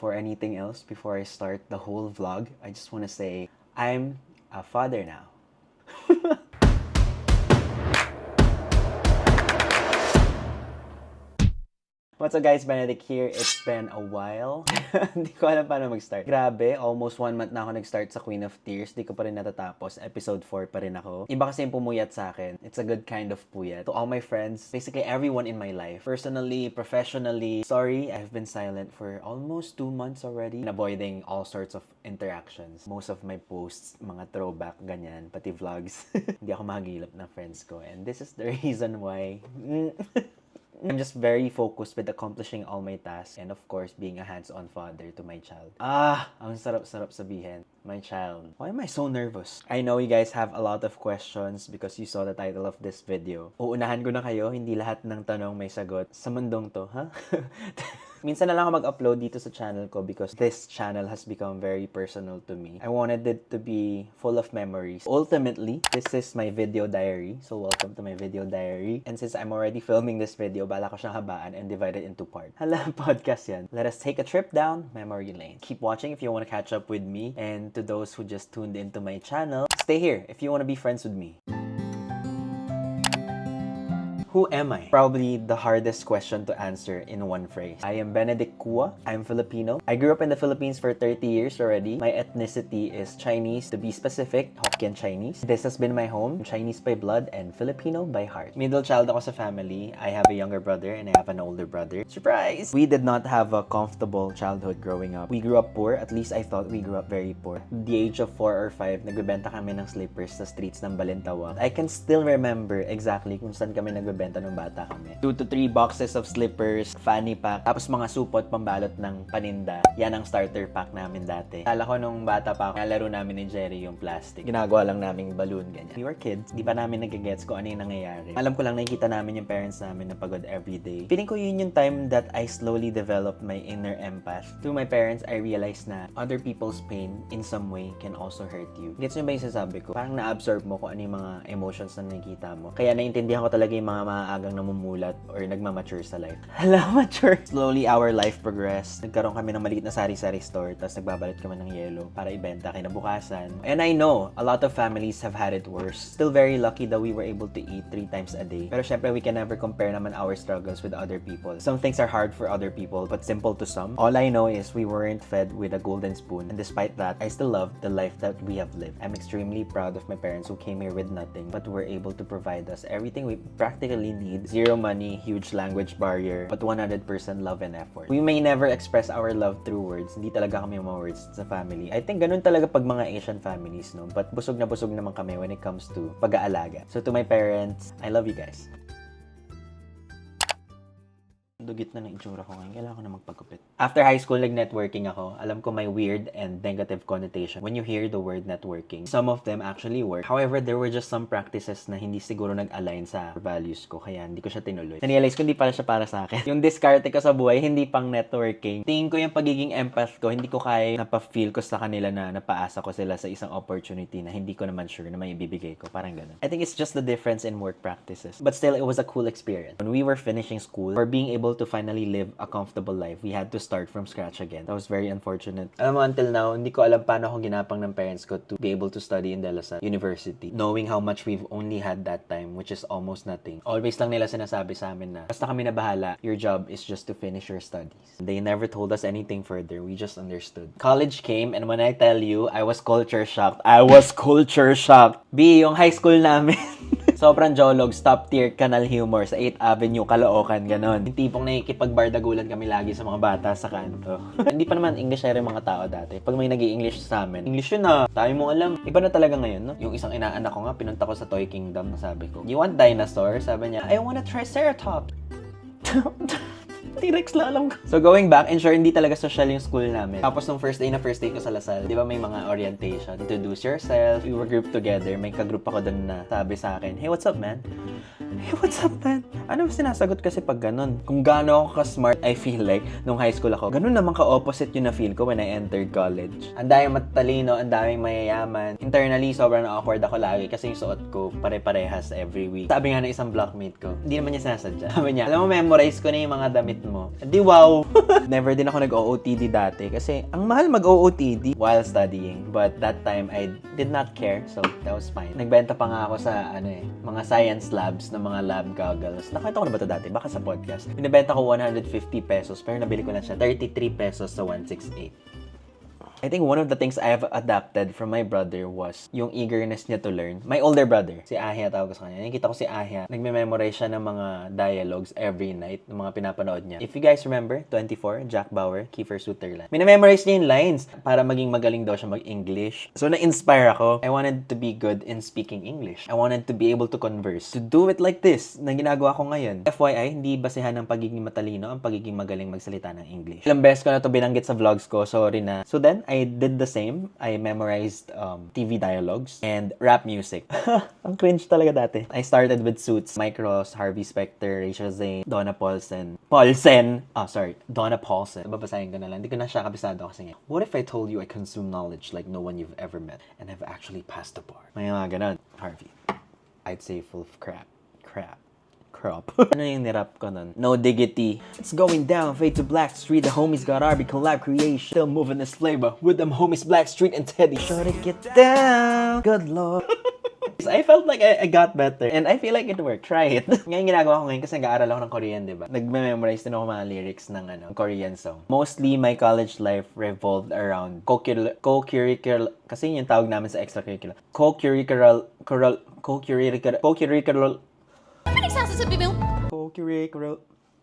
before anything else, before I start the whole vlog, I just want to say I'm a father now. What's up guys, Benedict here. It's been a while. Hindi ko alam paano mag-start. Grabe, almost 1 month na ako nag-start sa Queen of Tears. Di ko pa rin natatapos. Episode 4 pa rin ako. Iba kasi yung pumuyat sa akin. It's a good kind of puyat. To all my friends, basically everyone in my life, personally, professionally, sorry, I've been silent for almost 2 months already. Avoiding all sorts of interactions. Most of my posts, mga throwback, ganyan, pati vlogs. Hindi ako mahagilap ng friends ko. And this is the reason why... I'm just very focused with accomplishing all my tasks and of course being a hands-on father to my child. Ang sarap-sarap sabihin. My child. Why am I so nervous? I know you guys have a lot of questions because you saw the title of this video. Uunahan ko na kayo, hindi lahat ng tanong may sagot sa mundong to, ha? Minsan na lang ako mag-upload dito sa channel ko because this channel has become very personal to me. I wanted it to be full of memories. Ultimately, this is my video diary. So, welcome to my video diary. And since I'm already filming this video, bala ko siyang habaan and divide it into parts. Hala, podcast yan. Let us take a trip down memory lane. Keep watching if you want to catch up with me. And to those who just tuned into my channel, stay here if you want to be friends with me. Who am I? Probably the hardest question to answer in one phrase. I am Benedict Kua. I'm Filipino. I grew up in the Philippines for 30 years already. My ethnicity is Chinese, to be specific, Hokkien Chinese. This has been my home, Chinese by blood and Filipino by heart. Middle child ako sa family. I have a younger brother and I have an older brother. Surprise! We did not have a comfortable childhood growing up. We grew up poor. At least I thought we grew up very poor. At the age of 4 or 5, nagbebenta kami ng slippers sa streets ng Balintawak. I can still remember exactly kung saan kami nagbebenta nung bata kami. 2 to 3 boxes of slippers, fanny pack, tapos mga supot pambalot ng paninda. Yan ang starter pack namin dati. Kala ko nung bata pa ako, nalaro namin ni Jerry yung plastic. Ginagawa lang namin balloon, ganyan. We were kids, di pa namin nagigets kung ano yung nangyayari. Alam ko lang nakikita namin yung parents namin na pagod everyday. Feeling ko yun yung time that I slowly developed my inner empath. Through my parents, I realized na other people's pain in some way can also hurt you. Gets nyo ba yung sasabi ko? Parang na-absorb mo kung ano yung mga emotions na nakikita mo. Kaya naintindihan ko talaga yung mga maagang namumulat or nagmamature sa life. Hala, mature! Slowly, our life progressed. Nagkaroon kami ng maliit na sari-sari store, tapos nagbabalot kami ng yelo para ibenta kinabukasan. And I know, a lot of families have had it worse. Still very lucky that we were able to eat 3 times a day. Pero syempre, we can never compare naman our struggles with other people. Some things are hard for other people, but simple to some. All I know is we weren't fed with a golden spoon. And despite that, I still love the life that we have lived. I'm extremely proud of my parents who came here with nothing, but were able to provide us everything we practically need. Zero money, huge language barrier, but 100% love and effort. We may never express our love through words. Hindi talaga kami mga words sa family. I think ganun talaga pag mga Asian families, no? But busog na busog naman kami when it comes to pag-aalaga. So to my parents, I love you guys. Dugit na ng itsura ko ngayon. Kailangan ko na magpagupit. After high school, nag-networking ako. Alam ko may weird and negative connotation when you hear the word networking. Some of them actually work. However, there were just some practices na hindi siguro nag-align sa values ko. Kaya hindi ko siya tinuloy. Na-realize ko hindi pala siya para sa akin. Yung diskarte ko sa buhay, hindi pang networking. Tingin ko yung pagiging empath ko, hindi ko kaya napafeel ko sa kanila na napaasa ko sila sa isang opportunity na hindi ko naman sure na may ibibigay ko. Parang ganun. I think it's just the difference in work practices. But still, it was a cool experience. When we were finishing school, or being able to finally live a comfortable life, we had to start from scratch again. That was very unfortunate. Alam mo, until now, hindi ko alam paano ako ginapang ng parents ko to be able to study in De La Salle University. Knowing how much we've only had that time, which is almost nothing. Always lang nila sinasabi sa amin na, basta kami na bahala, your job is just to finish your studies. They never told us anything further. We just understood. College came, and when I tell you, I was culture shocked. I was culture shocked. B, yung high school namin. Sobrang jolog, top tier, kanal humor sa 8th Avenue, Caloocan, ganon. Yung tipong nakikipagbardagulan kami lagi sa mga bata sa kanto. Hindi pa naman English yung mga tao dati. Pag may nag-i-English sa amin, English yun na. Tayo mo alam. Iba na talaga ngayon, no? Yung isang inaanak ko nga, pinunta ko sa Toy Kingdom, sabi ko, you want dinosaur? Sabi niya, I want a triceratops. T-Rex lang alam ko. So going back, and sure, hindi talaga social yung school namin. Tapos nung first day ko sa Lasal, di ba may mga orientation, introduce yourself, we were grouped together, may ka-group ako dun na sabi sa akin, hey, what's up, man? Hey, what's up, man? Ano ba sinasagot kasi pag ganun? Kung gaano ako ka-smart, I feel like, nung high school ako, ganun naman ka-opposite yung na-feel ko when I entered college. Ang daming matalino, ang daming mayayaman. Internally, sobrang awkward ako lagi kasi yung suot ko pare-parehas every week. Sabi nga ng isang blockmate ko, hindi naman niya sinasadya. Sabi niya, alam mo, memorize ko na yung mga damit mo. Di wow! Never din ako nag-OOTD dati kasi ang mahal mag-OOTD while studying. But that time, I did not care. So, that was fine. Nagbenta pa nga ako sa, mga science labs ng mga lab goggles. Nakita ko na ba ito dati? Baka sa podcast. Binibenta ko 150 pesos pero nabili ko lang siya 33 pesos sa 168. I think one of the things I have adapted from my brother was yung eagerness niya to learn. My older brother, si Ahia tawag ko sa kanya. Nakikita ko si Ahia, nagme-memorize siya ng mga dialogues every night, ng mga pinapanood niya. If you guys remember, 24, Jack Bauer, Kiefer Sutherland. Minememorize niya yung lines para maging magaling daw siya mag-English. So, na-inspire ako. I wanted to be good in speaking English. I wanted to be able to converse. To do it like this, na ginagawa ko ngayon. FYI, hindi basehan ng pagiging matalino ang pagiging magaling magsalita ng English. Ilang beses ko na to binanggit sa vlogs ko, sorry na. So then, I did the same. I memorized TV dialogues and rap music. Ang cringe talaga dati. I started with Suits, Mike Ross, Harvey Specter, Rachel Zane, Donna Paulsen. Donna Paulsen. Babasahin ko na lang. Hindi ko na siya kabisado kasi nga. What if I told you I consume knowledge like no one you've ever met and have actually passed the bar? May mga ganun. Harvey. I'd say full of crap. Ano yung nirap ko nun? No diggity. It's going down, fade to Blackstreet. The homies got RB collab creation. Still moving this flavor with them homies Blackstreet and Teddy. Shorty get down. Good lord. I felt like I got better. And I feel like it worked. Try it. Ngayon ginagawa ko ngayon kasi nag-aaral ako ng Korean, diba? Nagme-memorize din ako mga lyrics ng Korean song. Mostly, my college life revolved around co-curricular, kasi yun yung tawag namin sa extracurricular. Co-curricular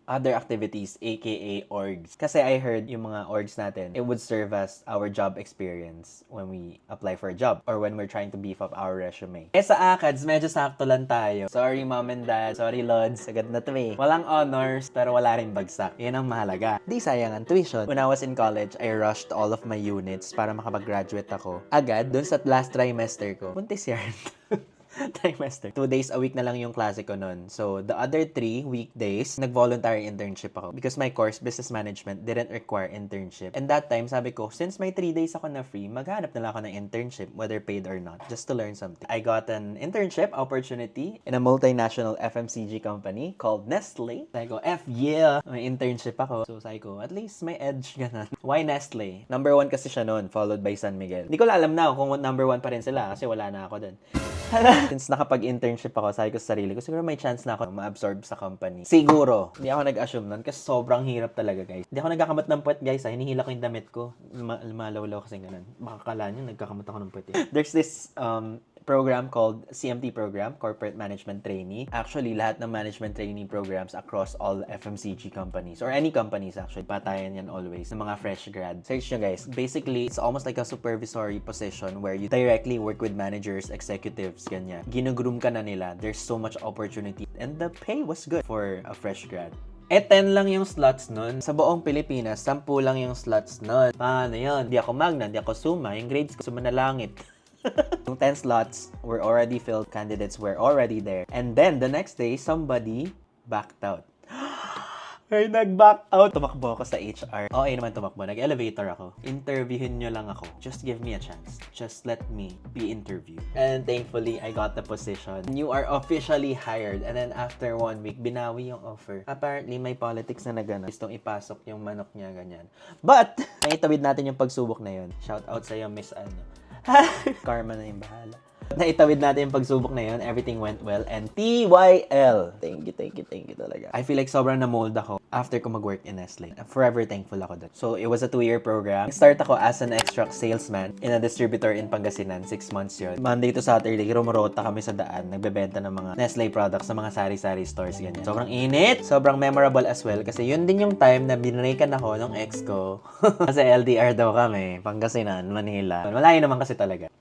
other activities, aka orgs. Kasi I heard yung mga orgs natin, it would serve as our job experience when we apply for a job or when we're trying to beef up our resume. Sa ACADS, medyo sakto lang tayo. Sorry mom and dad, sorry lods, agad na to eh. Walang honors, pero wala rin bagsak. Yan ang mahalaga. Di sayang ang tuition. When I was in college, I rushed all of my units para makapag-graduate ako. Agad, dun sa last trimester ko. Buntis yan. Trimester. 2 days a week na lang yung klase ko nun. So, the other 3 weekdays, nag-voluntary internship ako. Because my course, business management, didn't require internship. And that time, sabi ko, since may 3 days ako na free, maghanap na lang ako ng internship, whether paid or not, just to learn something. I got an internship opportunity in a multinational FMCG company called Nestle. Sabi ko, yeah! May internship ako. So, sabi ko, at least may edge ganun. Why Nestle? Number 1 kasi siya nun, followed by San Miguel. Hindi ko alam na kung number 1 pa rin sila kasi wala na ako dun. Since nakapag-internship ako, sabi ko sa sarili ko, siguro may chance na ako ma-absorb sa company. Siguro. Hindi ako nag-assume nun kasi sobrang hirap talaga, guys. Hindi ako nagkakamot ng puwet, guys. Hinihila ko yung damit ko. Malawlaw kasi ganun. Makakala nyo, nagkakamot ako ng puwet. There's this program called CMT program, Corporate Management Trainee. Actually, lahat ng management trainee programs across all FMCG companies or any companies actually, patayan yan always ng mga fresh grad. Search nyo guys. Basically, it's almost like a supervisory position where you directly work with managers, executives, ganyan. Ginugroom ka na nila. There's so much opportunity and the pay was good for a fresh grad. 10 lang yung slots nun. Sa buong Pilipinas, 10 lang yung slots nun. Paano yun? Di ako Magna, di ako Suma. Yung grades ko, sumanalangit. Yung 10 slots were already filled, candidates were already there. And then, the next day, somebody backed out. Ay, nag-back out. Tumakbo ako sa HR. Okay naman tumakbo. Nag-elevator ako. Interviewin nyo lang ako. Just give me a chance. Just let me be interviewed. And thankfully, I got the position. You are officially hired. And then after 1 week, binawi yung offer. Apparently, may politics na nagana. Gustong ipasok yung manok niya, ganyan. But, naitawid natin yung pagsubok na yun. Shout out sa'yo, Miss Ano. Karma na yung bahala. Naitawid natin yung pagsubok na yun. Everything went well. And TYL. Thank you talaga. I feel like sobrang na-mold ako after ko mag-work in Nestle. I'm forever thankful ako doon. So, it was a 2-year program. Start ako as an extract salesman in a distributor in Pangasinan. 6 months yun. Monday to Saturday, rumorota kami sa daan. Nagbebenta ng mga Nestle products sa mga sari-sari stores. Ganyan. Sobrang init. Sobrang memorable as well. Kasi yun din yung time na binreakan ako ng ex ko. Kasi LDR daw kami. Pangasinan, Manila. Malayo naman kasi talaga.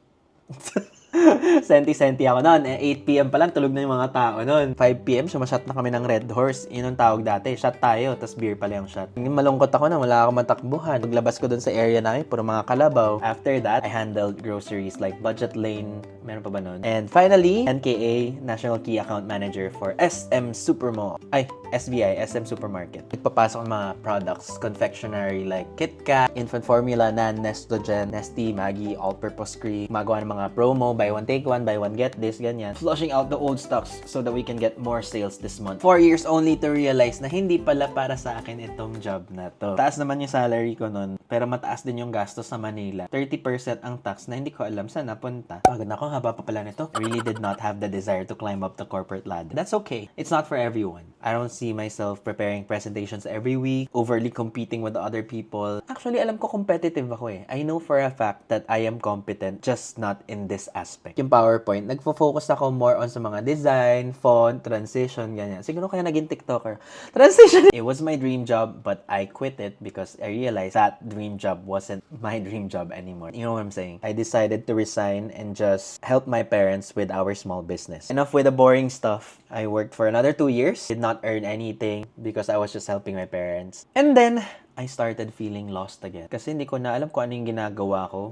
Senti-senti ako noon. 8 p.m. pa lang, tulog na yung mga tao noon. 5 p.m., sumashot na kami ng Red Horse. Yun ang tawag dati. Shot tayo, tas beer pala yung shot. Malungkot ako na, wala akong matakbuhan. Paglabas ko dun sa area namin, puro mga kalabaw. After that, I handled groceries like Budget Lane, Meron pa ba nun? And finally, NKA, National Key Account Manager for SM Supermall. Ay, SBI, SM Supermarket. Nagpapasok ng mga products, confectionery like KitKat, infant formula, Nan, Nestogen, Nestea, Maggi, all-purpose cream. Magawa ng mga promo, buy one, take one, buy one, get this, ganyan. Flushing out the old stocks so that we can get more sales this month. 4 years only to realize na hindi pala para sa akin itong job na to. Taas naman yung salary ko nun, pero mataas din yung gastos sa Manila. 30% ang tax na hindi ko alam saan napunta. Pagod na ako, haba pa pala nito. I really did not have the desire to climb up the corporate ladder. That's okay. It's not for everyone. I don't see myself preparing presentations every week, overly competing with other people. Actually, alam ko competitive ako eh. I know for a fact that I am competent, just not in this aspect. Yung PowerPoint, nagfo-focus ako more on sa mga design, font, transition, ganyan. Siguro kaya naging TikToker. Transition! It was my dream job, but I quit it because I realized that dream job wasn't my dream job anymore. You know what I'm saying? I decided to resign and just help my parents with our small business. Enough with the boring stuff. I worked for another 2 years, did not earn anything because I was just helping my parents. And then, I started feeling lost again. Kasi hindi ko na alam kung ano yung ginagawa ko.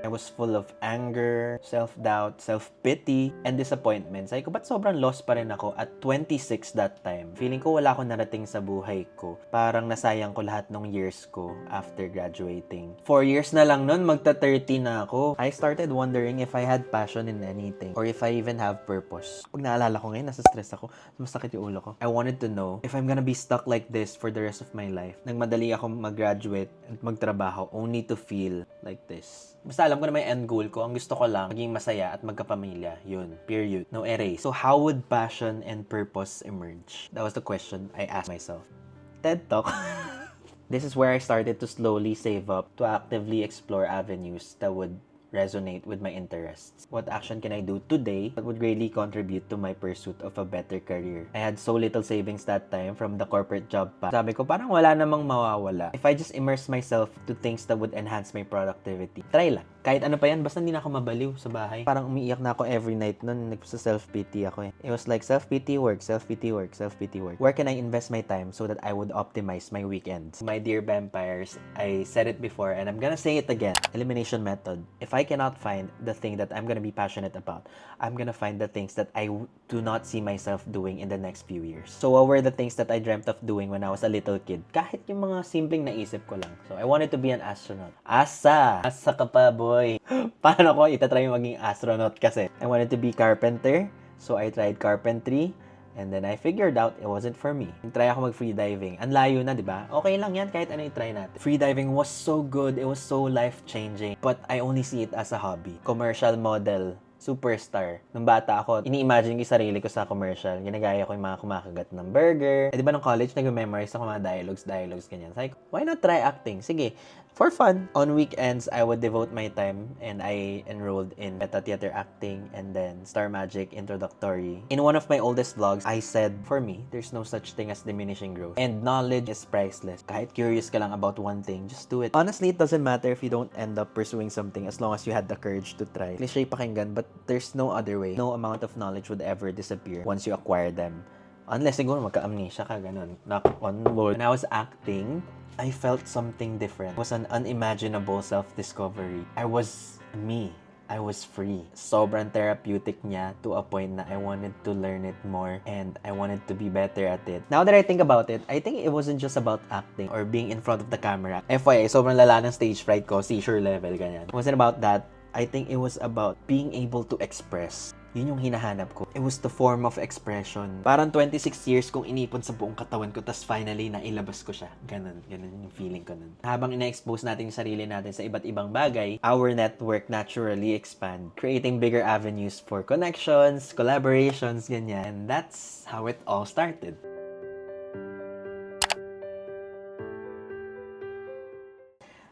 I was full of anger, self-doubt, self-pity, and disappointment. Sabi ko, ba't sobrang lost pa rin ako at 26 that time? Feeling ko wala akong narating sa buhay ko. Parang nasayang ko lahat ng years ko after graduating. 4 years na lang nun, magta-30 na ako. I started wondering if I had passion in anything or if I even have purpose. Pag naalala ko ngayon, nasa stress ako. Masakit yung ulo ko. I wanted to know if I'm gonna be stuck like this for the rest of my life. Nagmadali ako mag-graduate at magtrabaho only to feel like this. Basta alam ko na may end goal ko. Ang gusto ko lang, maging masaya at magkapamilya. Yun. Period. No erase. So, how would passion and purpose emerge? That was the question I asked myself. TED Talk. This is where I started to slowly save up to actively explore avenues that would resonate with my interests. What action can I do today that would greatly contribute to my pursuit of a better career? I had so little savings that time from the corporate job pa. Sabi ko, parang wala namang mawawala. If I just immerse myself to things that would enhance my productivity. Try lang. Kahit ano pa yan, basta hindi na ako mabaliw sa bahay. Parang umiiyak na ako every night nun. Nagsa-self-pity ako eh. It was like self-pity work, self-pity work, self-pity work. Where can I invest my time so that I would optimize my weekends? My dear vampires, I said it before and I'm gonna say it again. Elimination method. If I cannot find the thing that I'm gonna be passionate about, I'm gonna find the things that I do not see myself doing in the next few years. So what were the things that I dreamt of doing when I was a little kid? Kahit yung mga simpleng naisip ko lang. So I wanted to be an astronaut. Asa ka pa, boy. Paano ko itatry maging astronaut kasi? I wanted to be carpenter. So I tried carpentry. And then I figured out it wasn't for me. Try ako mag-freediving. Ang layo na, di ba? Okay lang yan kahit ano i-try natin. Freediving was so good. It was so life-changing. But I only see it as a hobby. Commercial model. Superstar. Nung bata ako, ini-imagine ko yung sarili ko sa commercial. Ginagaya ko yung mga kumakagat ng burger. Eh, di ba nung college, nag-memorize ako mga dialogues, ganyan. Sabi ko, why not try acting? Sige, for fun. On weekends, I would devote my time and I enrolled in Meta Theater Acting and then Star Magic Introductory. In one of my oldest vlogs, I said, for me, there's no such thing as diminishing growth. And knowledge is priceless. Kahit curious ka lang about one thing, just do it. Honestly, it doesn't matter if you don't end up pursuing something as long as you had the courage to try. Cliche pakinggan, but there's no other way. No amount of knowledge would ever disappear once you acquire them. Unless siguro magka-amnesia ka, ganun. Knock on wood. When I was acting, I felt something different. It was an unimaginable self-discovery. I was me. I was free. Sobrang therapeutic niya to a point na I wanted to learn it more and I wanted to be better at it. Now that I think about it, I think it wasn't just about acting or being in front of the camera. FYI, sobrang lala ng stage fright ko, seizure level, ganyan. It wasn't about that. I think it was about being able to express. Yun yung hinahanap ko. It was the form of expression. Parang 26 years kong inipon sa buong katawan ko, tas finally, nailabas ko siya. Ganun yung feeling ko nun. Habang ina-expose natin yung sarili natin sa iba't ibang bagay, our network naturally expand, creating bigger avenues for connections, collaborations, ganyan. And that's how it all started.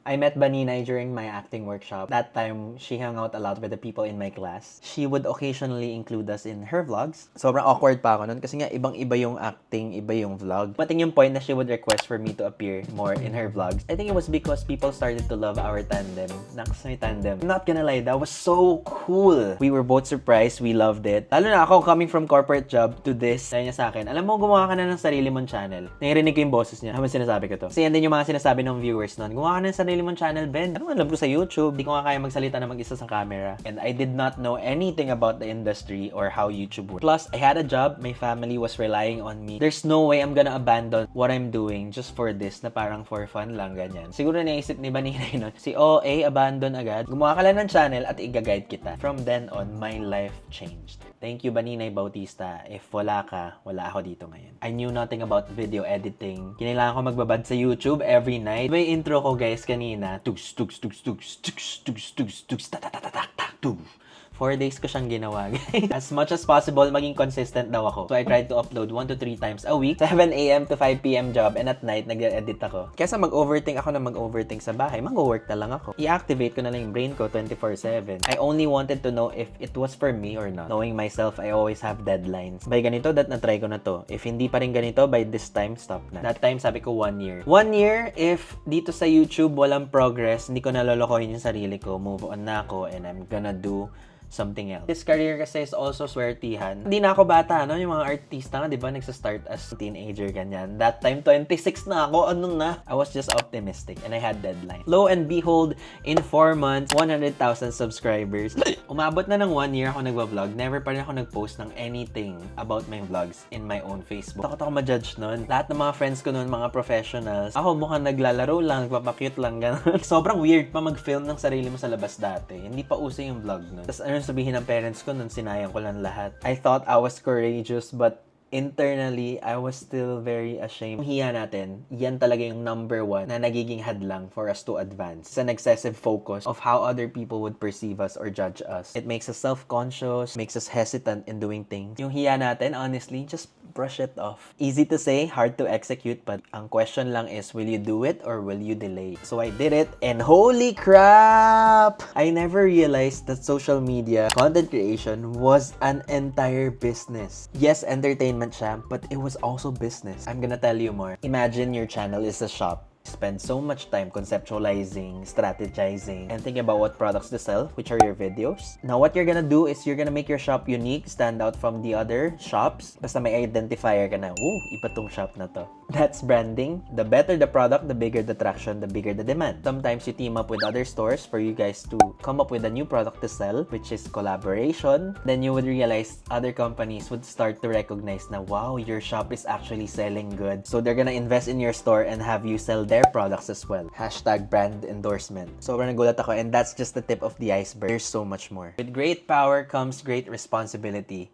I met Baninay during my acting workshop. That time, she hung out a lot with the people in my class. She would occasionally include us in her vlogs. Sobrang awkward pa ako nun kasi nga ibang-iba yung acting, iba yung vlog. Mating yung point na she would request for me to appear more in her vlogs. I think it was because people started to love our tandem. Naks may tandem. I'm not gonna lie, that was so cool. We were both surprised. We loved it. Lalo na ako coming from corporate job to this. Sabi niya sa akin, alam mo, gumawa ka na ng sarili mong channel. Nangirinig ko yung boses niya habang sinasabi ko to. Kasi yan din yung mga sinasabi ng viewers nun. Gumawa ka na ng sarili sarili mong channel, Ben. Ano alam ko sa YouTube? Di ko nga kaya magsalita na mag-isa sa camera. And I did not know anything about the industry or how YouTube works. Plus, I had a job. My family was relying on me. There's no way I'm gonna abandon what I'm doing just for this na parang for fun lang, ganyan. Siguro naisip ni Baninay nun, si OA, abandon agad. Gumawa ka lang ng channel at i-guide kita. From then on, my life changed. Thank you, Baninay Bautista. If wala ka, wala ako dito ngayon. I knew nothing about video editing. Kinailangan ko magbabad sa YouTube every night. May intro ko, guys, kanina. Tugs, tugs, tugs, tugs, tugs, tugs, tugs, tugs, ta ta ta ta ta ta, tugs. 4 days ko siyang ginawa, guys. As much as possible, maging consistent daw ako. So, I tried to upload 1 to 3 times a week. 7 a.m. to 5 p.m. job, and at night, nag-edit ako. Kesa mag-overthink ako na mag-overthink sa bahay, mag-work na lang ako. I-activate ko na lang yung brain ko 24/7. I only wanted to know if it was for me or not. Knowing myself, I always have deadlines. By ganito, na-try ko na to. If hindi pa rin ganito, by this time, stop na. That time, sabi ko 1 year. 1 year, if dito sa YouTube walang progress, hindi ko nalolokohin yung sarili ko, move on na ako, and I'm gonna do something else. This career kasi is also swertihan. Hindi na ako bata, no? Yung mga artista nga, di ba, nagsa-start as teenager, ganyan. That time, 26 na ako. Ano na? I was just optimistic and I had deadline. Lo and behold, in 4 months, 100,000 subscribers. Umabot na ng 1 year ako nagwa-vlog. Never pa rin ako nag-post ng anything about my vlogs in my own Facebook. Takot ako ma-judge nun. Lahat ng mga friends ko nun, mga professionals. Ako mukhang naglalaro lang, nagpapakute lang, gano'n. Sobrang weird pa mag-film ng sarili mo sa labas dati. Hindi pa uso yung vlog nun. Tapos ano sabihin ng parents ko nun, sinayang ko lang lahat. I thought I was courageous, but internally, I was still very ashamed. Yung hiya natin, yan talaga yung number 1 na nagiging hadlang for us to advance. It's an excessive focus of how other people would perceive us or judge us. It makes us self-conscious, makes us hesitant in doing things. Yung hiya natin, honestly, just brush it off. Easy to say, hard to execute, but ang question lang is, will you do it or will you delay? So I did it, and holy crap! I never realized that social media content creation was an entire business. Yes, entertainment siya, but it was also business. I'm gonna tell you more. Imagine your channel is a shop. Spend so much time conceptualizing, strategizing, and thinking about what products to sell, which are your videos. Now, what you're gonna do is you're gonna make your shop unique, stand out from the other shops. Basta may identifier ka na, iba tong shop na to. That's branding. The better the product, the bigger the traction, the bigger the demand. Sometimes you team up with other stores for you guys to come up with a new product to sell, which is collaboration. Then you would realize other companies would start to recognize na, wow, your shop is actually selling good. So they're gonna invest in your store and have you sell their products as well. Hashtag brand endorsement. Sobrang nagulat ako, and that's just the tip of the iceberg. There's so much more. With great power comes great responsibility.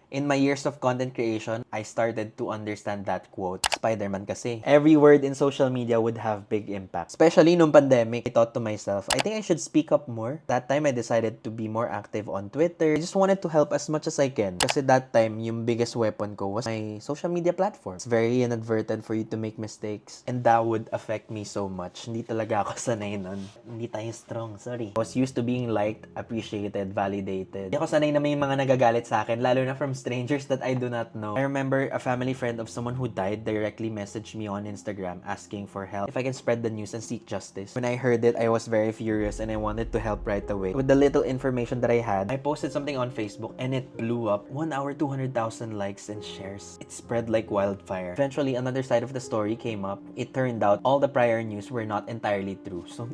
In my years of content creation, I started to understand that quote. Spider-Man kasi. Every word in social media would have big impact. Especially nung pandemic, I thought to myself, I think I should speak up more. That time, I decided to be more active on Twitter. I just wanted to help as much as I can. Kasi that time, yung biggest weapon ko was my social media platform. It's very inadvertent for you to make mistakes. And that would affect me so much. Hindi talaga ako sanay nun. Hindi tayo strong, sorry. I was used to being liked, appreciated, validated. Hindi ako sanay na may mga nagagalit sa akin, lalo na from strangers that I do not know. I remember a family friend of someone who died directly messaged me on Instagram asking for help if I can spread the news and seek justice. When I heard it, I was very furious and I wanted to help right away. With the little information that I had, I posted something on Facebook and it blew up. 1 hour, 200,000 likes and shares. It spread like wildfire. Eventually, another side of the story came up. It turned out all the prior news were not entirely true. So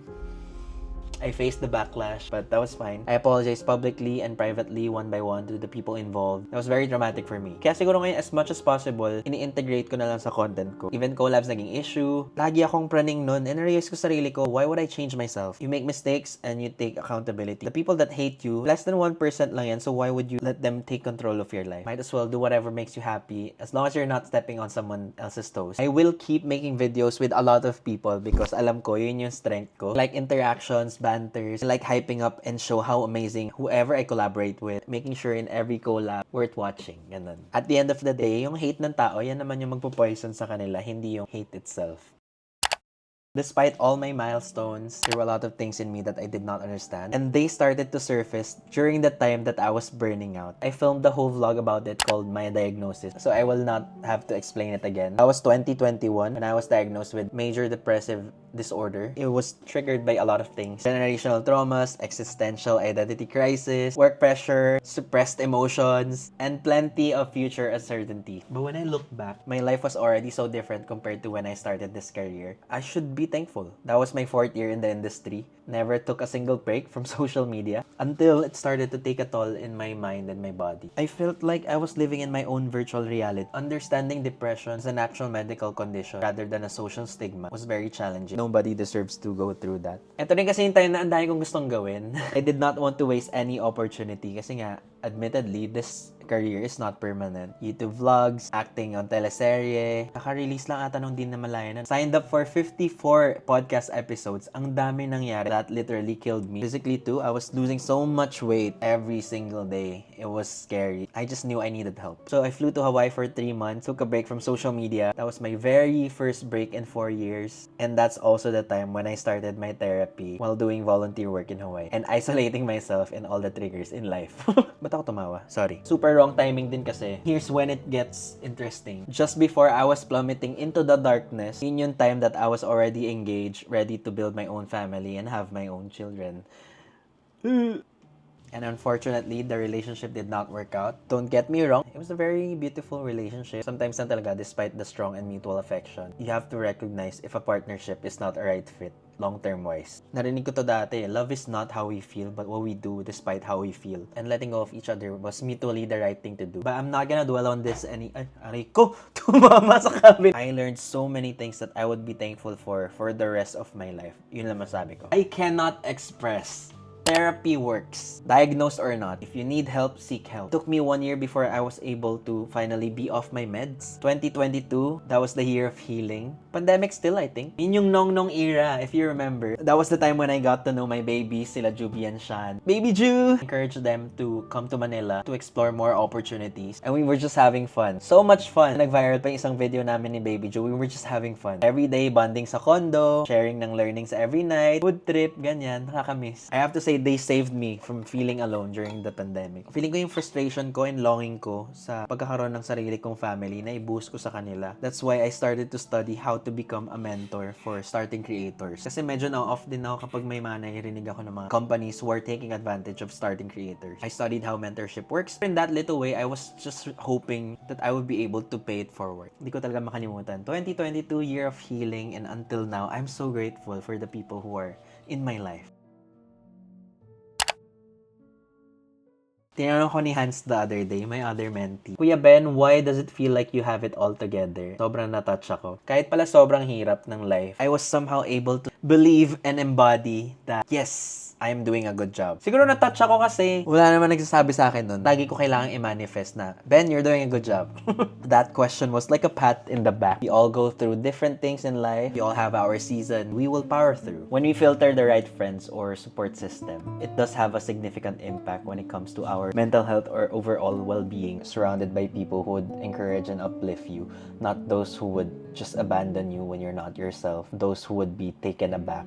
I faced the backlash, but that was fine. I apologized publicly and privately, one by one, to the people involved. That was very dramatic for me. Kaya siguro ngayon, as much as possible, ini-integrate ko na lang sa content ko. Even collabs naging issue. Lagi akong praning nun, and na-realize ko sarili ko, why would I change myself? You make mistakes, and you take accountability. The people that hate you, less than 1% lang yan, so why would you let them take control of your life? Might as well do whatever makes you happy, as long as you're not stepping on someone else's toes. I will keep making videos with a lot of people, because alam ko, yun yung strength ko. Like interactions, banters, like hyping up and show how amazing whoever I collaborate with, making sure in every collab worth watching, ganun. At the end of the day, yung hate ng tao, yan naman yung magpo-poison sa kanila, hindi yung hate itself. Despite all my milestones, there were a lot of things in me that I did not understand, and they started to surface during the time that I was burning out. I filmed the whole vlog about it called My Diagnosis, so I will not have to explain it again. That was 2021 when I was diagnosed with major depressive disorder. It was triggered by a lot of things: generational traumas, existential identity crisis, work pressure, suppressed emotions, and plenty of future uncertainty. But when I look back, my life was already so different compared to when I started this career. I should be be thankful. That was my 4th year in the industry. Never took a single break from social media until it started to take a toll in my mind and my body. I felt like I was living in my own virtual reality. Understanding depression as an actual medical condition rather than a social stigma was very challenging. Nobody deserves to go through that. Ito rin kasi yung time na ang dami kong gustong gawin. I did not want to waste any opportunity kasi nga, admittedly, this career is not permanent. YouTube vlogs, acting on teleserye. Kaka-release lang ata nung Di Na Malayan. Signed up for 54 podcast episodes. Ang dami nangyari. That literally killed me. Physically too, I was losing so much weight every single day. It was scary. I just knew I needed help. So I flew to Hawaii for 3 months, took a break from social media. That was my very first break in 4 years. And that's also the time when I started my therapy while doing volunteer work in Hawaii and isolating myself in all the triggers in life. Ba't ako tumawa? Sorry. Super wrong timing din kasi. Here's when it gets interesting. Just before I was plummeting into the darkness, yun yung time that I was already engaged, ready to build my own family and have my own children. And unfortunately, the relationship did not work out. Don't get me wrong, it was a very beautiful relationship. Sometimes na talaga, despite the strong and mutual affection, you have to recognize if a partnership is not a right fit, long-term wise. Narinig ko to dati, love is not how we feel, but what we do despite how we feel. And letting go of each other was mutually the right thing to do. But I'm not gonna dwell on this aray ko, tumama sa cabin. I learned so many things that I would be thankful for the rest of my life. Yun lang masabi ko. I cannot express. Therapy works. Diagnosed or not, if you need help, seek help. It took me 1 year before I was able to finally be off my meds. 2022, that was the year of healing. Pandemic still, I think. Yun yung Nong era, if you remember. That was the time when I got to know my babies, sila Juby and Shan. Baby Ju! Encourage them to come to Manila to explore more opportunities. And we were just having fun. So much fun. Nag-viral pa yung isang video namin ni Baby Ju. We were just having fun. Every day, bonding sa condo, sharing ng learnings every night, food trip, ganyan. Nakakamiss. I have to say, they saved me from feeling alone during the pandemic. Feeling ko yung frustration ko and longing ko sa pagkakaroon ng sarili kong family na i-boost ko sa kanila. That's why I started to study how to become a mentor for starting creators. Kasi medyo na-off din ako kapag may mga naririnig ako ng mga companies who are taking advantage of starting creators. I studied how mentorship works. In that little way, I was just hoping that I would be able to pay it forward. Hindi ko talaga makalimutan. 2022, year of healing, and until now, I'm so grateful for the people who are in my life. Tinanong ko ni Hans the other day, my other mentee, Kuya Ben, why does it feel like you have it all together? Sobrang natouch ako. Kahit pala sobrang hirap ng life, I was somehow able to believe and embody that, yes, I'm doing a good job. Siguro na-touch ako kasi wala naman nagsasabi sa akin nun. Lagi ko kailangang i-manifest na, Ben, you're doing a good job. That question was like a pat in the back. We all go through different things in life. We all have our season. We will power through. When we filter the right friends or support system, it does have a significant impact when it comes to our mental health or overall well-being, surrounded by people who would encourage and uplift you, not those who would just abandon you when you're not yourself, those who would be taken aback.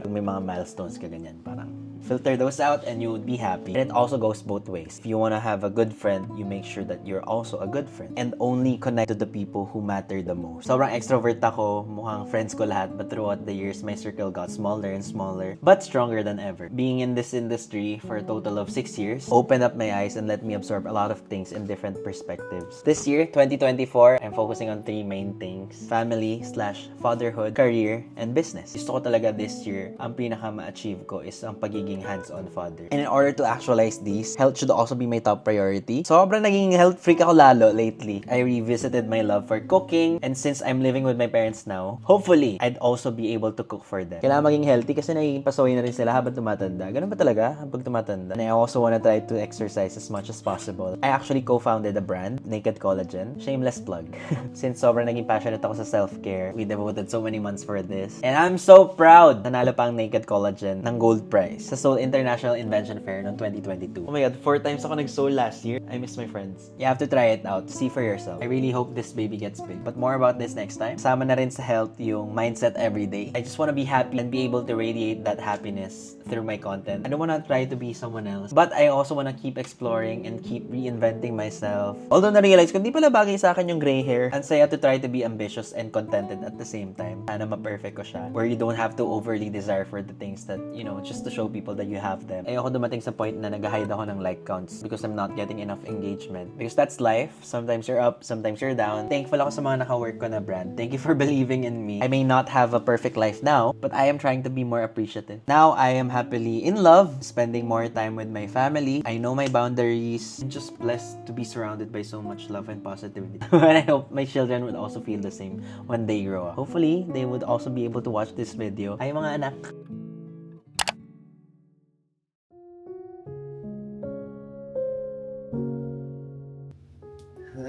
May mga milestones ka ganyan, parang filter those out and you would be happy. And it also goes both ways. If you want to have a good friend, you make sure that you're also a good friend and only connect to the people who matter the most. Sobrang extrovert ako, mukhang friends ko lahat, but throughout the years, my circle got smaller and smaller, but stronger than ever. Being in this industry for a total of 6 years opened up my eyes and let me absorb a lot of things in different perspectives. This year, 2024, I'm focusing on 3 main things: family/fatherhood, career, and business. Gusto ko talaga this year, ang pinaka ma-achieve ko is ang pagiging hands-on father. And in order to actualize these, health should also be my top priority. Sobrang naging health freak ako lalo lately. I revisited my love for cooking, and since I'm living with my parents now, hopefully, I'd also be able to cook for them. Kailangan maging healthy kasi naging pasaway na rin sila habang tumatanda. Ganun ba talaga habang tumatanda? And I also wanna try to exercise as much as possible. I actually co-founded a brand, Naked Collagen. Shameless plug. Since sobrang naging passionate ako sa self-care, we devoted so many months for this. And I'm so proud! Nanalo pa ang Naked Collagen ng gold prize sa Seoul International Invention Fair noong 2022. Oh my God, 4 times ako nag-Seoul last year. I miss my friends. You have to try it out. See for yourself. I really hope this baby gets big. But more about this next time. Sama na rin sa health yung mindset every day. I just wanna be happy and be able to radiate that happiness through my content. I don't wanna try to be someone else. But I also wanna keep exploring and keep reinventing myself. Although na-realize ko, hindi pala bagay sa akin yung gray hair. Ang saya to try to be ambitious and contented at the same time. Sana ma-perfect ko siya. Where you don't have to overly desire for the things that, you know, just to show people that you have them. Ayoko dumating sa point na nag-hide ako ng like counts because I'm not getting enough engagement. Because that's life. Sometimes you're up, sometimes you're down. Thankful ako sa mga naka-work ko na brand. Thank you for believing in me. I may not have a perfect life now, but I am trying to be more appreciative. Now, I am happily in love, spending more time with my family. I know my boundaries. I'm just blessed to be surrounded by so much love and positivity. And I hope my children would also feel the same when they grow up. Hopefully, they would also be able to watch this video. Hi mga anak!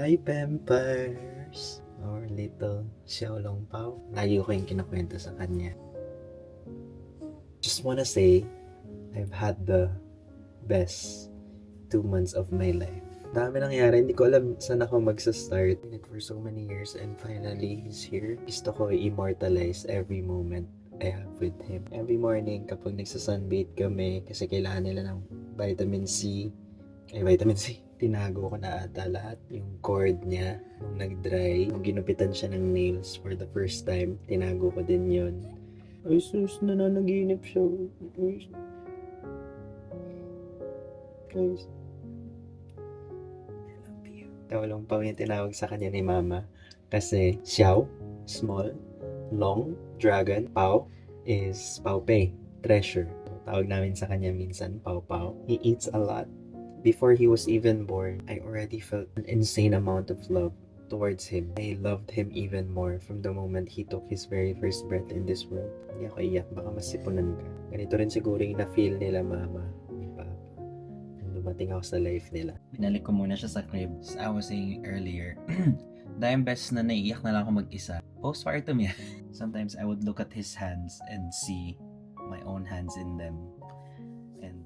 Hi, Pampers! Our little Xiaolong Pao. Lagi ko yung kinakwento sa kanya. Just wanna say, I've had the best 2 months of my life. Dami nangyari, hindi ko alam saan ako magsa-start. For so many years and finally, he's here. Gusto ko i-immortalize every moment I have with him. Every morning, kapag nagsa-sunbathe kami, kasi kailangan nila ng vitamin C, tinago ko na ata lahat. Yung cord niya, nung nag-dry, nung ginupitan siya ng nails for the first time, tinago ko din yun. Ay sus, nananaginip siya. Guys, I love you. Xiaolong Pao yung tinawag sa kanya ni Mama. Kasi Xiao, small, Long, dragon, Pao is Pao Pei, treasure. Tawag namin sa kanya minsan Pao Pao. He eats a lot. Before he was even born, I already felt an insane amount of love towards him. I loved him even more from the moment he took his very first breath in this world. Hindi ako iyak, baka masipunan ka. Ganito rin siguro yung na-feel nila Mama ni Papa nung dumating ako sa life nila. Binalik ko muna siya sa crib. As I was saying earlier, dahil best na naiiyak na lang ako mag-isa. Postpartum yan. Sometimes I would look at his hands and see my own hands in them. And,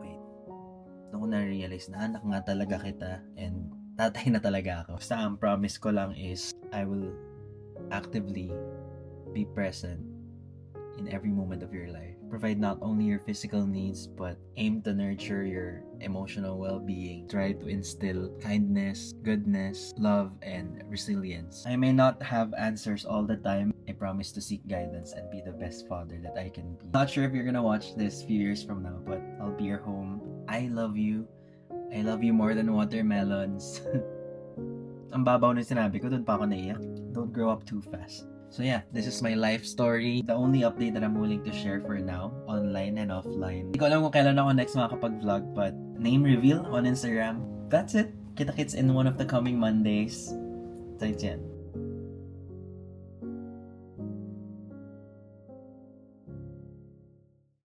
wait. Doon ko na-realize na anak nga talaga kita and tatay na talaga ako. Basta ang promise ko lang is I will actively be present in every moment of your life. Provide not only your physical needs, but aim to nurture your emotional well-being. Try to instill kindness, goodness, love, and resilience. I may not have answers all the time. I promise to seek guidance and be the best father that I can be. Not sure if you're gonna watch this few years from now, but I'll be your home. I love you. I love you more than watermelons. Ang babaw na sinabi ko, doon pa ako naiyak. Don't grow up too fast. So yeah, this is my life story. The only update that I'm willing to share for now, online and offline. Hindi ko alam kung kailan ako next makakapag-vlog, but name reveal on Instagram. That's it. Kita-kits in one of the coming Mondays. 再见。